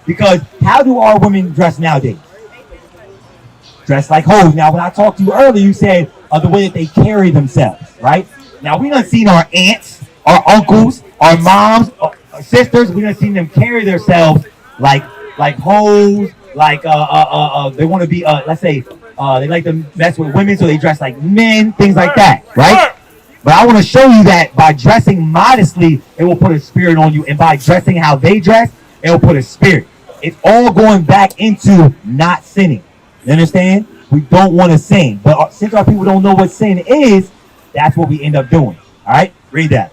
Because how do our women dress nowadays? Dress like hoes. Now, when I talked to you earlier, you said the way that they carry themselves, right? Now, we done seen our aunts, our uncles, our moms, our sisters. We done seen them carry themselves like hoes, like they want to be, let's say, they like to mess with women, so they dress like men, things like that, right? But I want to show you that by dressing modestly, it will put a spirit on you, and by dressing how they dress, it will put a spirit. It's all going back into not sinning. You understand? We don't want to sin. But since our people don't know what sin is, that's what we end up doing. All right? Read that.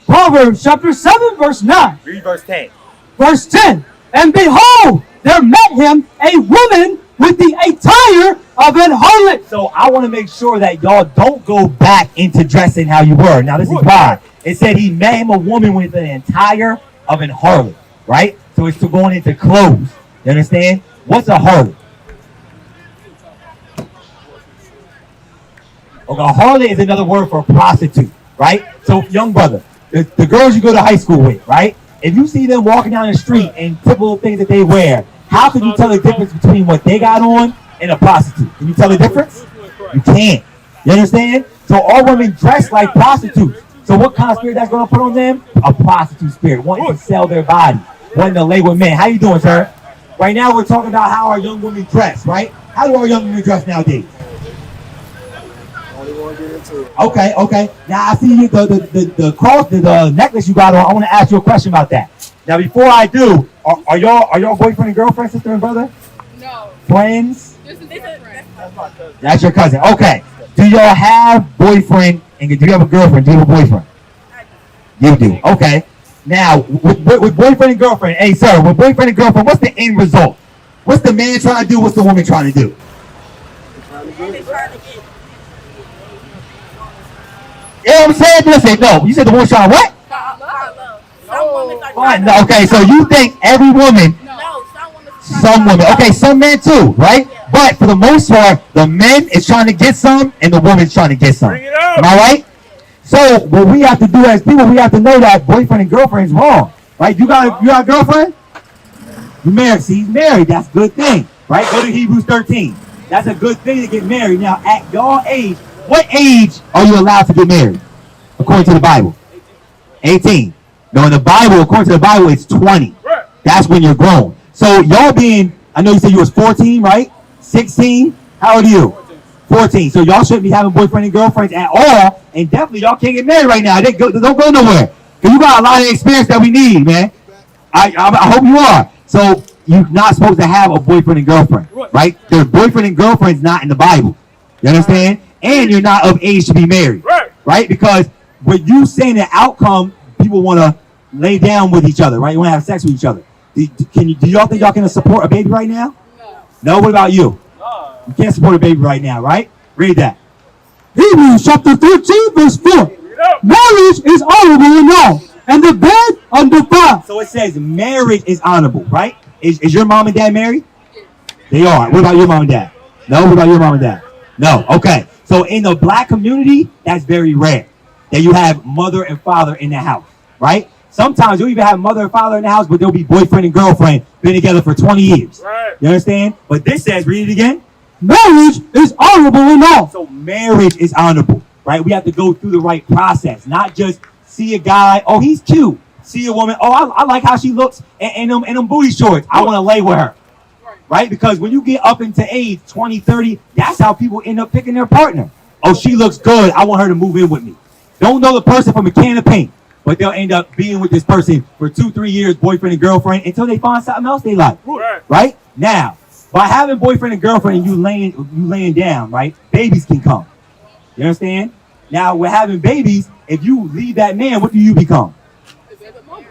Proverbs chapter 7, verse 9. Read verse 10. Verse 10. And behold, there met him a woman with the attire of an harlot. So I want to make sure that y'all don't go back into dressing how you were. Now, this is why. It said he met him a woman with an attire of an harlot. Right? So it's going into clothes. You understand? What's a harlot? Okay, a harlot is another word for prostitute, right? So, young brother, the girls you go to high school with, right? If you see them walking down the street and typical things that they wear, how can you tell the difference between what they got on and a prostitute? Can you tell the difference? You can't. You understand? So all women dress like prostitutes. So what kind of spirit that's going to put on them? A prostitute spirit, wanting to sell their body, wanting to lay with men. How you doing, sir? Right now we're talking about how our young women dress, right? How do our young women dress nowadays? Okay. Now I see you the cross, the necklace you got on. I want to ask you a question about that. Now before I do, are y'all boyfriend and girlfriend, sister and brother? No. Friends? That's your cousin. Okay. Do y'all have boyfriend and do you have a girlfriend? Do you have a boyfriend? You do. Okay. Now with boyfriend and girlfriend, hey sir, with boyfriend and girlfriend, what's the end result? What's the man trying to do? What's the woman trying to do? You know what I'm saying? Listen, no. You said the woman's trying to what? No, okay, so you think every woman? No, some women. Okay, some men too, right? Yeah. But for the most part, the man is trying to get some, and the woman's trying to get some. Bring it up. Am I right? So what we have to do as people, we have to know that boyfriend and girlfriend is wrong, right? You got a girlfriend? You married? See, he's married. That's a good thing, right? Go to Hebrews 13. That's a good thing to get married. Now, at your age, what age are you allowed to get married, according to the Bible? 18. No, in the Bible, according to the Bible, it's 20. That's when you're grown. So y'all being, I know you said you was 14, right? 16? How old are you? 14. So y'all shouldn't be having boyfriend and girlfriends at all, and definitely y'all can't get married right now. Don't go nowhere. Because you got a lot of experience that we need, man. I hope you are. So you're not supposed to have a boyfriend and girlfriend, right? Their boyfriend and girlfriend's not in the Bible. You understand? And you're not of age to be married, right? Because when you saying the outcome, people want to lay down with each other, right? You want to have sex with each other. Do y'all think y'all can support a baby right now? No. What about you? You can't support a baby right now, right? Read that. Hebrews chapter 13, verse 4. Marriage is honorable in all, and the bed undefiled. So it says marriage is honorable, right? Is your mom and dad married? They are. What about your mom and dad? No. What about your mom and dad? No. Okay. So in the black community, that's very rare that you have mother and father in the house, right? Sometimes you'll even have mother and father in the house, but they'll be boyfriend and girlfriend, been together for 20 years. Right. You understand? But this says, read it again. Marriage is honorable in all. So marriage is honorable, right? We have to go through the right process, not just see a guy, oh, he's cute. See a woman, oh, I like how she looks and them booty shorts. I want to lay with her, right? Because when you get up into age, 20, 30, that's how people end up picking their partner. Oh, she looks good. I want her to move in with me. Don't know the person from a can of paint, but they'll end up being with this person for 2-3 years, boyfriend and girlfriend, until they find something else they like, right? Now, by having boyfriend and girlfriend and you laying down, right, babies can come. You understand? Now, with having babies, if you leave that man, what do you become?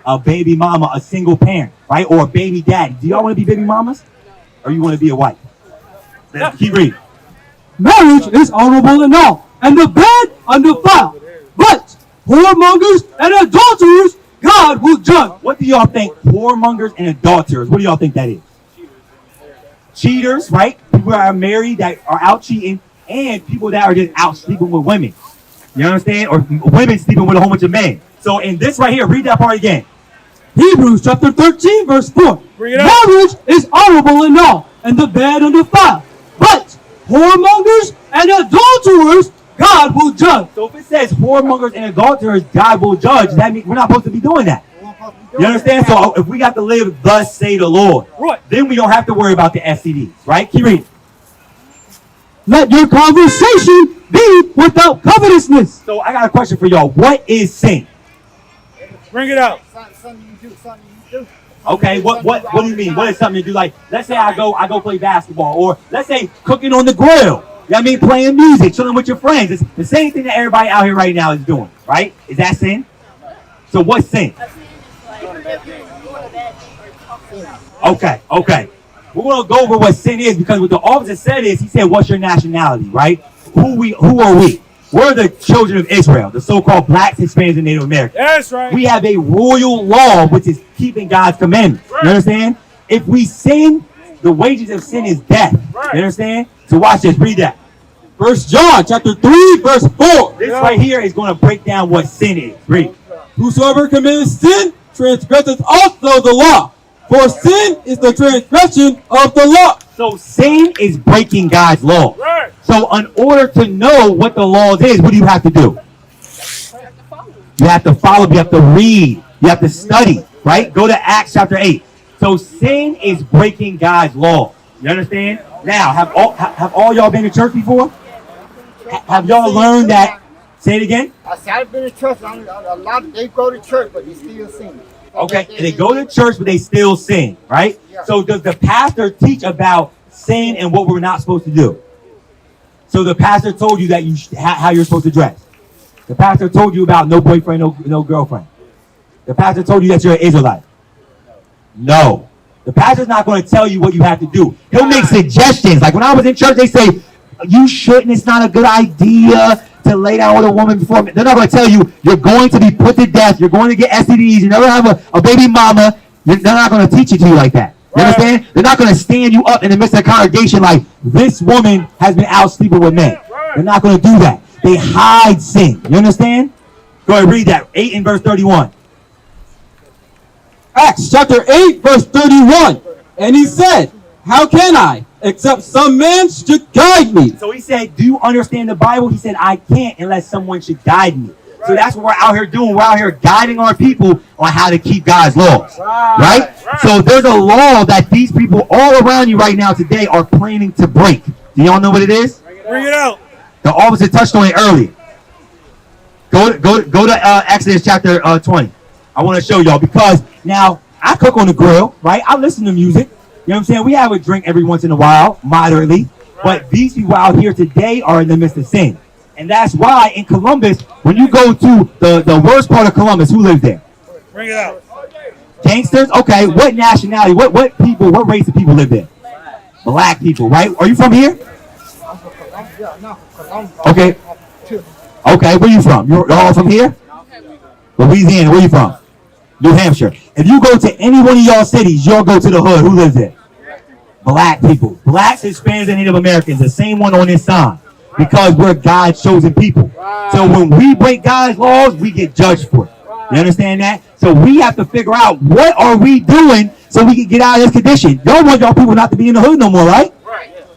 A baby mama, a single parent, right? Or a baby daddy. Do y'all want to be baby mamas? Or you want to be a wife? Let's keep reading. Marriage is honorable in all, and the bed undefiled. But whoremongers and adulterers, God will judge. What do y'all think whoremongers and adulterers, what do y'all think that is? Cheaters, right? People that are married that are out cheating, and people that are just out sleeping with women. You understand? Or women sleeping with a whole bunch of men. So in this right here, read that part again. Hebrews chapter 13, verse 4. Marriage is honorable in all, and the bed undefiled. But whoremongers and adulterers God will judge. So if it says whoremongers and adulterers God will judge, that means we're not supposed to be doing that. You understand? So if we got to live thus say the Lord, then we don't have to worry about the STDs, right? Keep reading. Let your conversation be without covetousness. So I got a question for y'all. What is sin? Bring it out. Something you do. Okay, what do you mean? What is something to do? Like, let's say I go play basketball, or let's say cooking on the grill. You know what I mean? Playing music, chilling with your friends. It's the same thing that everybody out here right now is doing, right? Is that sin? So what's sin? Okay. We're gonna go over what sin is, because what the officer said is, he said, "What's your nationality?" Right? Who are we? We're the children of Israel, the so-called blacks, Hispanics, and Native Americans. That's right. We have a royal law, which is keeping God's commandments. You understand? If we sin, the wages of sin is death. You understand? So watch this. Read that. 1 John chapter 3, verse 4. This right here is going to break down what sin is. Read. Whosoever commits sin transgresseth also the law. For sin is the transgression of the law. So sin is breaking God's law. Right. So in order to know what the laws is, what do you have to do? You have to follow. You have to read. You have to study. Right? Go to Acts chapter 8. So sin is breaking God's law. You understand? Now, have all y'all been to church before? Have y'all learned that? Say it again. I said I've been to church. A lot of they go to church, but they still sin. Okay, they go to church, but they still sin, right? Yeah. So does the pastor teach about sin and what we're not supposed to do? So the pastor told you that how you're supposed to dress. The pastor told you about no boyfriend, no girlfriend. The pastor told you that you're an Israelite. No. The pastor's not going to tell you what you have to do. He'll make suggestions. Like when I was in church, they say, you shouldn't, it's not a good idea to lay down with a woman before me. They're not going to tell you you're going to be put to death. You're going to get STDs. You're never have a baby mama. They're not going to teach it to you like that. You understand? They're not going to stand you up in the midst of the congregation like this woman has been out sleeping with men. They're not going to do that. They hide sin. You understand? Go ahead, read that. 8 and verse 31. Acts chapter 8, verse 31. And he said, how can I, except some man should guide me? So he said, do you understand the Bible? He said, I can't unless someone should guide me. So that's what we're out here doing. We're out here guiding our people on how to keep God's laws. Right? So there's a law that these people all around you right now today are planning to break. Do y'all know what it is? Bring it out. The officer touched on it earlier. Go to Exodus chapter 20. I want to show y'all, because now I cook on the grill, right? I listen to music. You know what I'm saying? We have a drink every once in a while, moderately. But these people out here today are in the midst of sin. And that's why in Columbus, when you go to the worst part of Columbus, who lives there? Bring it out. Gangsters? Okay, what nationality, what people, what race of people live there? Black people, right? Are you from here? Okay. Okay, where you from? You're all from here? Louisiana, where you from? New Hampshire. If you go to any one of y'all cities, you'll go to the hood. Who lives there? Black people. Blacks, Hispanics, and Native Americans. The same one on this sign. Because we're God's chosen people. So when we break God's laws, we get judged for it. You understand that? So we have to figure out, what are we doing so we can get out of this condition? Y'all want y'all people not to be in the hood no more, right?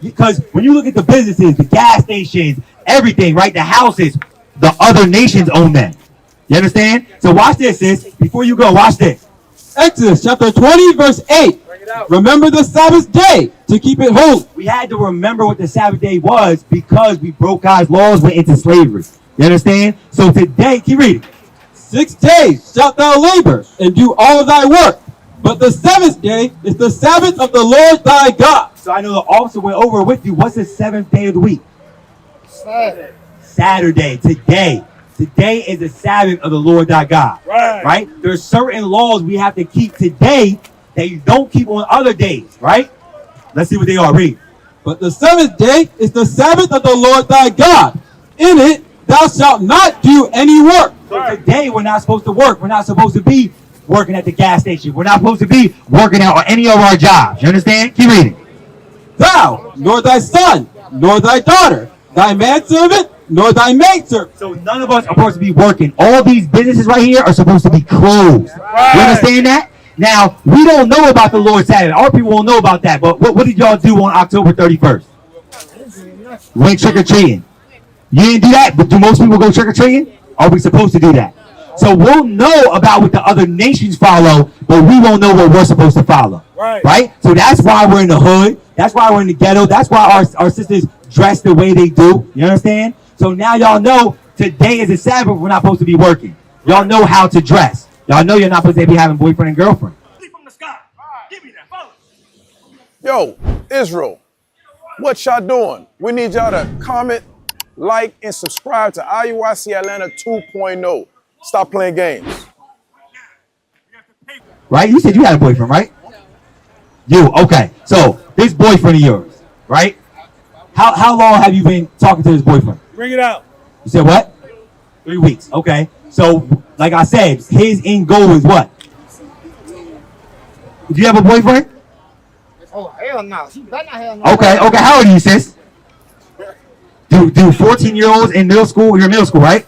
Because when you look at the businesses, the gas stations, everything, right? The houses, the other nations own them. You understand? So watch this, sis. Before you go, watch this. Exodus chapter 20, verse 8. Remember the Sabbath day to keep it holy. We had to remember what the Sabbath day was because we broke God's laws, went into slavery. You understand? So today, keep reading. 6 days shalt thou labor and do all thy work. But the seventh day is the Sabbath of the Lord thy God. So I know the officer went over with you. What's the seventh day of the week? Saturday. Today. Today is the Sabbath of the Lord thy God. Right? There's certain laws we have to keep today that you don't keep on other days. Right? Let's see what they are. Read. But the seventh day is the Sabbath of the Lord thy God. In it thou shalt not do any work. So today we're not supposed to work. We're not supposed to be working at the gas station. We're not supposed to be working out on any of our jobs. You understand? Keep reading. Thou, nor thy son, nor thy daughter, thy manservant, nor thy maidservant. So none of us are supposed to be working. All these businesses right here are supposed to be closed. You understand that? Now, we don't know about the Lord's Sabbath. Our people won't know about that. But what did y'all do on October 31st? Went trick-or-treating. You didn't do that, but do most people go trick-or-treating? Are we supposed to do that? So we'll know about what the other nations follow, but we won't know what we're supposed to follow. Right? So that's why we're in the hood. That's why we're in the ghetto. That's why our sisters dress the way they do. You understand? So now y'all know today is a Sabbath. We're not supposed to be working. Y'all know how to dress. Y'all know you're not supposed to be having boyfriend and girlfriend. From the sky. Give me that phone. Yo, Israel, what y'all doing? We need y'all to comment, like, and subscribe to IUIC Atlanta 2.0. Stop playing games. Right? You said you had a boyfriend, right? You, okay. So, this boyfriend of yours, right? How long have you been talking to this boyfriend? Bring it out. You said what? 3 weeks, okay. So, like I said, his end goal is what? Do you have a boyfriend? Oh, hell no. She better not have no. Okay, how old are you, sis? Do 14-year-olds in middle school, you're in middle school, right?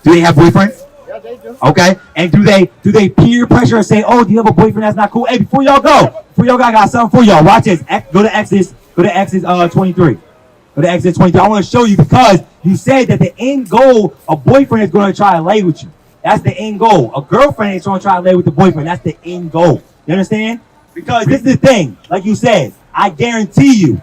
Do they have boyfriends? Yeah, they do. Okay, and do they peer pressure and say, oh, do you have a boyfriend that's not cool? Hey, before y'all go, I got something for y'all. Watch this. Go to Exodus 23. Go to Exodus 23. I want to show you because you said that the end goal, a boyfriend is going to try to lay with you. That's the end goal. A girlfriend is going to try to lay with the boyfriend. That's the end goal. You understand? Because this is the thing. Like you said, I guarantee you,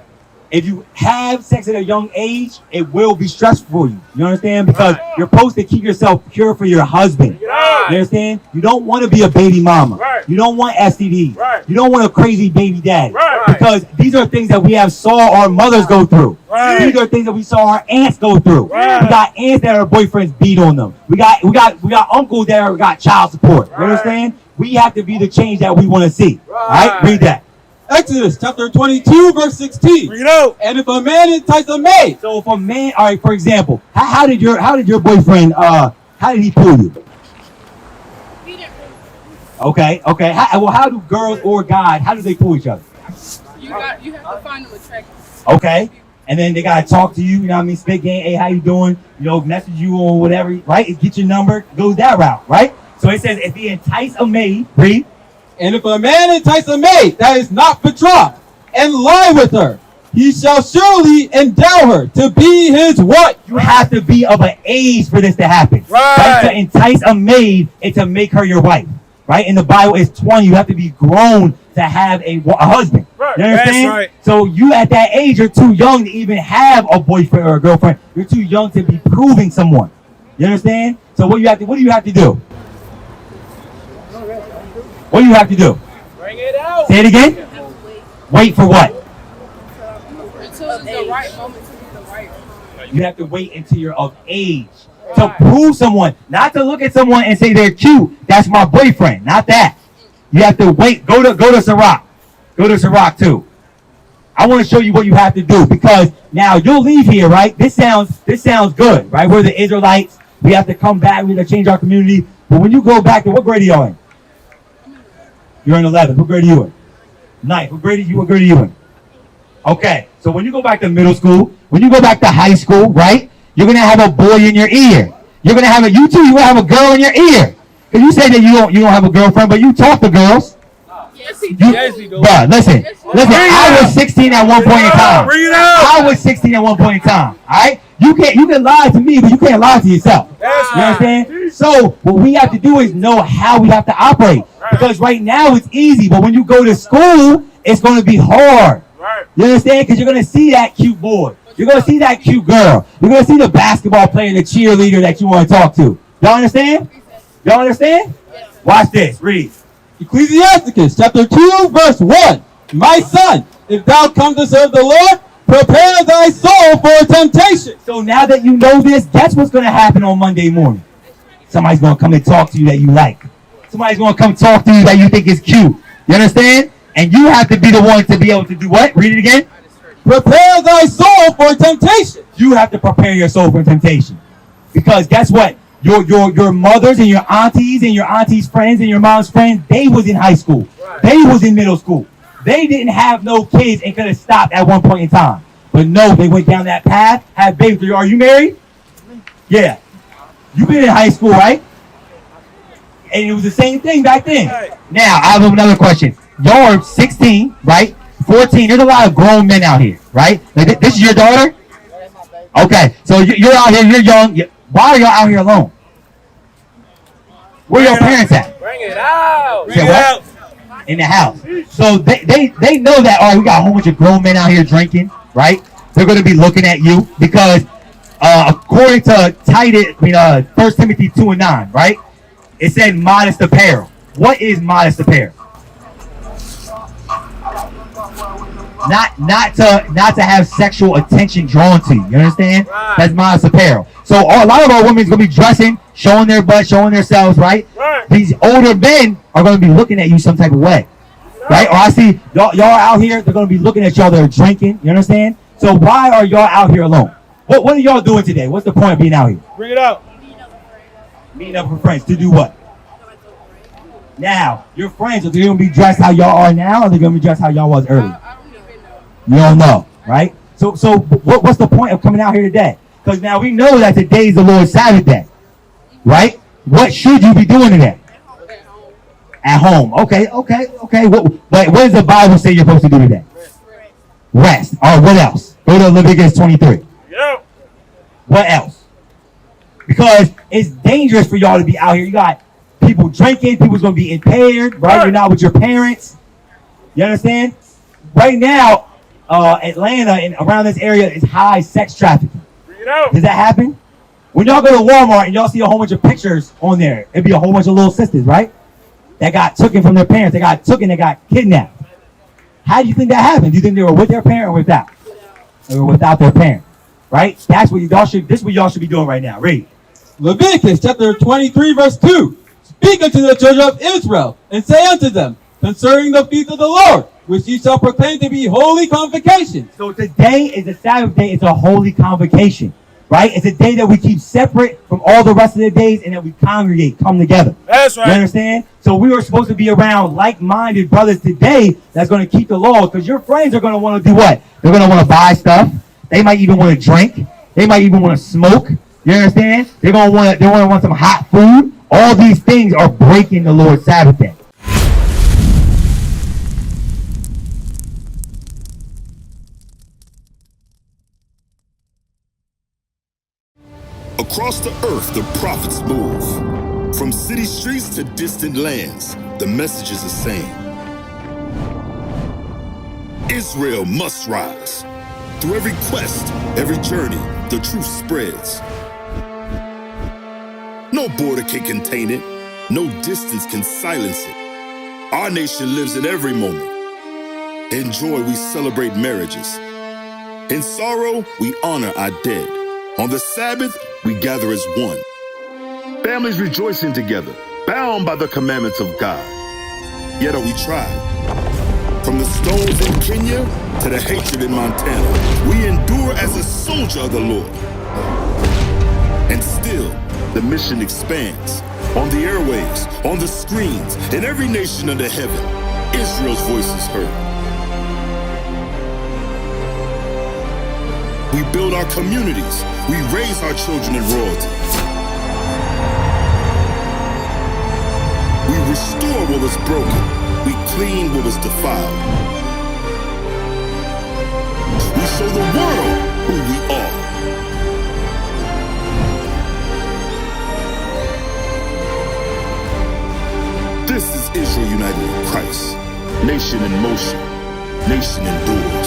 if you have sex at a young age, it will be stressful for you. You understand? Because you're supposed to keep yourself pure for your husband. You understand? You don't want to be a baby mama. You don't want STDs. You don't want a crazy baby daddy. Because these are things that we have saw our mothers go through. These are things that we saw our aunts go through. We got aunts that our boyfriends beat on them. We got uncles that got child support. You understand? We have to be the change that we want to see. All right? Read that. Exodus chapter 22, verse 16. Bring it out. And if a man entice a maid. So if a man, all right, for example, how did your boyfriend, how did he pull you? He didn't. Okay. How do girls or guys, how do they pull each other? You have to find them attractive. Okay. And then they gotta talk to you, you know what I mean? Spit game, hey, how you doing? You know, message you on whatever, right? Get your number, goes that route, right? So it says if he entice a maid, read. And if a man entice a maid that is not betrothed, and lie with her, he shall surely endow her to be his wife. You have to be of an age for this to happen. Right? To entice a maid and to make her your wife. Right? In the Bible, it's 20. You have to be grown to have a husband. Right. You understand? That's right. So you at that age, you're too young to even have a boyfriend or a girlfriend. You're too young to be proving someone. You understand? So what do you have to do? What do you have to do? Bring it out. Say it again. Wait for what? Until it's the right moment to be the right time. You have to wait until you're of age to prove someone, not to look at someone and say they're cute. That's my boyfriend. Not that. You have to wait. Go to Sirach. Go to Sirach too. I want to show you what you have to do because now you'll leave here, right? This sounds good, right? We're the Israelites. We have to come back. We have to change our community. But when you go back to what grade are you in? You're in 11th. What grade are you in? 9th. What grade are you in? Okay. So when you go back to middle school, when you go back to high school, right? You're gonna have a boy in your ear. You're gonna have you're gonna have a girl in your ear. Cause you say that you don't have a girlfriend, but you talk to girls. Yes, he does. Yes, he does. Bruh, listen. I was 16 at one point in time. Bring it out. I was 16 at one point in time. All right. You can lie to me, but you can't lie to yourself. That's You understand? So what we have to do is know how we have to operate. Because right now it's easy, but when you go to school, it's going to be hard. Right. You understand? Because you're going to see that cute boy. You're going to see that cute girl. You're going to see the basketball player, the cheerleader that you want to talk to. Y'all understand? Y'all understand? Watch this. Read. Ecclesiasticus chapter 2, verse 1. My son, if thou come to serve the Lord, prepare thy soul for temptation. So now that you know this, guess what's going to happen on Monday morning? Somebody's going to come and talk to you that you like. Somebody's going to come talk to you that you think is cute. You understand? And you have to be the one to be able to do what? Read it again. Prepare thy soul for temptation. You have to prepare your soul for temptation. Because guess what? Your mothers and your aunties' friends and your mom's friends, they was in high school. They was in middle school. They didn't have no kids and could have stopped at one point in time. But no, they went down that path, had babies. Are you married? Yeah. You've been in high school, right? And it was the same thing back then. Now, I have another question. Y'all are 16, right? 14. There's a lot of grown men out here, right? Like, this is your daughter? Okay. So you're out here. You're young. Why are y'all out here alone? Where your parents at? Bring it out. Bring it out. In the house. So they know that, all right, we got a whole bunch of grown men out here drinking, right? They're going to be looking at you because according to 1 Timothy 2:9, right? It said modest apparel. What is modest apparel? Not to have sexual attention drawn to you. You understand? Right. That's modest apparel. So a lot of our women's gonna be dressing, showing their butt, showing themselves, right? These older men are gonna be looking at you some type of way, right? Or I see y'all are out here. They're gonna be looking at y'all. They're drinking. You understand? So why are y'all out here alone? What are y'all doing today? What's the point of being out here? Bring it out. Meeting up with friends to do what? Now, your friends, are they gonna be dressed how y'all are now, or are they gonna be dressed how y'all was earlier? I don't even know. You don't know, right? So what's the point of coming out here today? Because now we know that today is the Lord's Sabbath day, right? What should you be doing today? At home. Okay. What does the Bible say you're supposed to do today? Rest. All right, what else? Go to Leviticus 23. Yep. What else? Because it's dangerous for y'all to be out here. You got people drinking, people's going to be impaired, right? You're not with your parents. You understand? Right now, Atlanta and around this area is high sex trafficking. Bring it out. Does that happen? When y'all go to Walmart and y'all see a whole bunch of pictures on there, it'd be a whole bunch of little sisters, right? That got taken from their parents. They got kidnapped. How do you think that happened? Do you think they were with their parent or without? They were without their parent, right? That's what y'all should. This is what y'all should be doing right now. Read. Leviticus chapter 23, verse 2. Speak unto the children of Israel, and say unto them, concerning the feast of the Lord, which ye shall proclaim to be holy convocations. So today is a Sabbath day. It's a holy convocation, right? It's a day that we keep separate from all the rest of the days, and that we congregate, come together. That's right. You understand? So we were supposed to be around like-minded brothers today that's going to keep the law, because your friends are going to want to do what? They're going to want to buy stuff. They might even want to drink. They might even want to smoke. You understand? They're going to want some hot food. All these things are breaking the Lord's Sabbath day. Across the earth, the prophets move. From city streets to distant lands, the message is the same. Israel must rise. Through every quest, every journey, the truth spreads. No border can contain it. No distance can silence it. Our nation lives in every moment. In joy, we celebrate marriages. In sorrow, we honor our dead. On the Sabbath, we gather as one. Families rejoicing together, bound by the commandments of God. Yet are we tried. From the stones in Kenya to the hatred in Montana, we endure as a soldier of the Lord. And still, the mission expands. On the airwaves, on the screens, in every nation under heaven, Israel's voice is heard. We build our communities. We raise our children in royalty. We restore what was broken. We clean what was defiled. We show the world who we are. This is Israel united in Christ. Nation in motion. Nation endures.